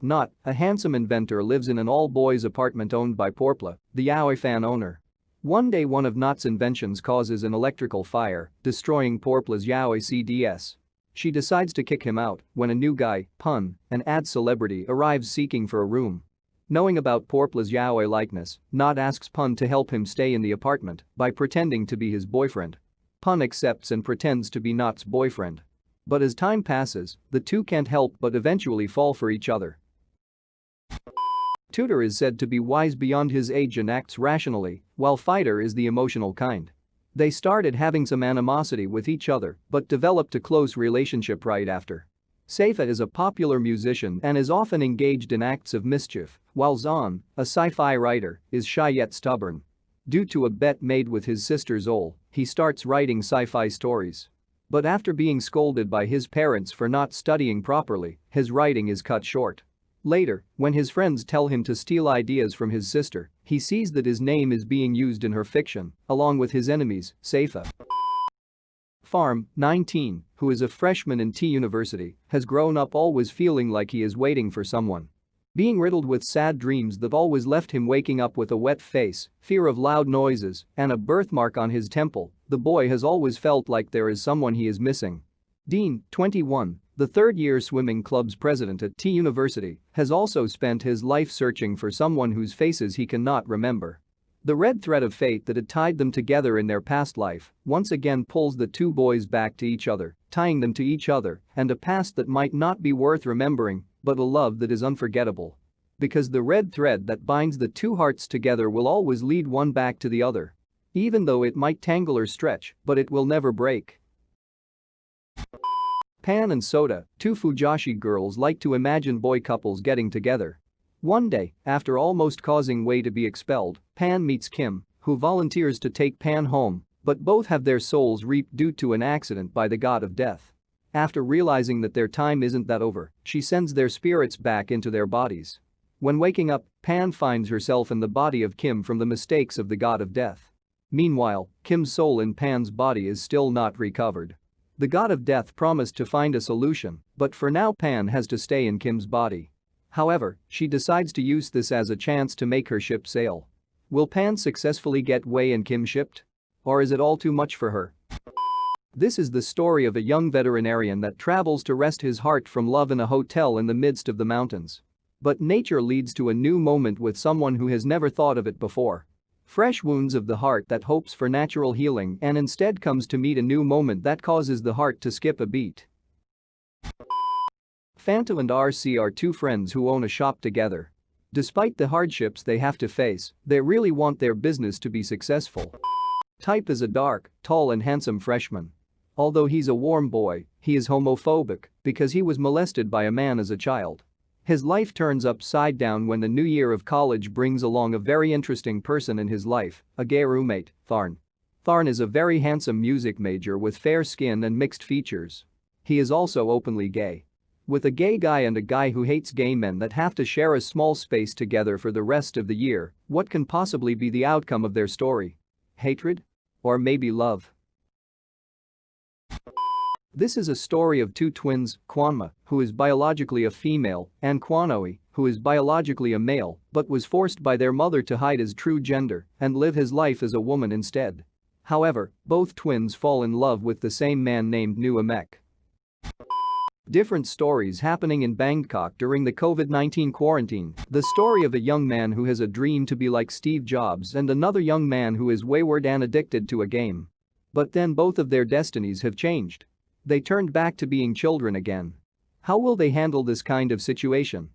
Not, a handsome inventor lives in an all-boys apartment owned by Porpla, the yaoi fan owner. One day one of Not's inventions causes an electrical fire, destroying Porpla's yaoi CDS. She decides to kick him out when a new guy, Pun, an ad celebrity, arrives seeking for a room. Knowing about Porpla's yaoi likeness, Not asks Pun to help him stay in the apartment by pretending to be his boyfriend. Pun accepts and pretends to be Not's boyfriend. But as time passes, the two can't help but eventually fall for each other. Tutor is said to be wise beyond his age and acts rationally, while Fighter is the emotional kind. They started having some animosity with each other but developed a close relationship right after. Seifa is a popular musician and is often engaged in acts of mischief, while Zahn, a sci-fi writer, is shy yet stubborn. Due to a bet made with his sister Zol, he starts writing sci-fi stories. But after being scolded by his parents for not studying properly, his writing is cut short. Later, when his friends tell him to steal ideas from his sister, he sees that his name is being used in her fiction, along with his enemies, Seifa. Farm, 19, who is a freshman in T University, has grown up always feeling like he is waiting for someone. Being riddled with sad dreams that always left him waking up with a wet face, fear of loud noises, and a birthmark on his temple, the boy has always felt like there is someone he is missing. Dean, 21, the third-year swimming club's president at T University, has also spent his life searching for someone whose faces he cannot remember. The red thread of fate that had tied them together in their past life once again pulls the two boys back to each other, tying them to each other and a past that might not be worth remembering, but a love that is unforgettable. Because the red thread that binds the two hearts together will always lead one back to the other. Even though it might tangle or stretch, but it will never break. Pan and Soda, two Fujoshi girls, like to imagine boy couples getting together. One day, after almost causing Wei to be expelled, Pan meets Kim, who volunteers to take Pan home, but both have their souls reaped due to an accident by the god of death. After realizing that their time isn't that over, she sends their spirits back into their bodies. When waking up, Pan finds herself in the body of Kim from the mistakes of the god of death. Meanwhile, Kim's soul in Pan's body is still not recovered. The god of death promised to find a solution, but for now Pan has to stay in Kim's body. However, she decides to use this as a chance to make her ship sail. Will Pan successfully get Wei and Kim shipped? Or is it all too much for her? This is the story of a young veterinarian that travels to rest his heart from love in a hotel in the midst of the mountains. But nature leads to a new moment with someone who has never thought of it before. Fresh wounds of the heart that hopes for natural healing and instead comes to meet a new moment that causes the heart to skip a beat. Fanto and RC are two friends who own a shop together. Despite the hardships they have to face, they really want their business to be successful. Type is a dark, tall and handsome freshman. Although he's a warm boy, he is homophobic because he was molested by a man as a child. His life turns upside down when the new year of college brings along a very interesting person in his life, a gay roommate, Tharn. Tharn is a very handsome music major with fair skin and mixed features. He is also openly gay. With a gay guy and a guy who hates gay men that have to share a small space together for the rest of the year, what can possibly be the outcome of their story? Hatred? Or maybe love? This is a story of two twins, Kwanma, who is biologically a female, and Kwanoi, who is biologically a male but was forced by their mother to hide his true gender and live his life as a woman instead. However, both twins fall in love with the same man named Nuamek. Different stories happening in Bangkok during the COVID-19 quarantine. The story of a young man who has a dream to be like Steve Jobs and another young man who is wayward and addicted to a game. But then both of their destinies have changed. They turned back to being children again. How will they handle this kind of situation?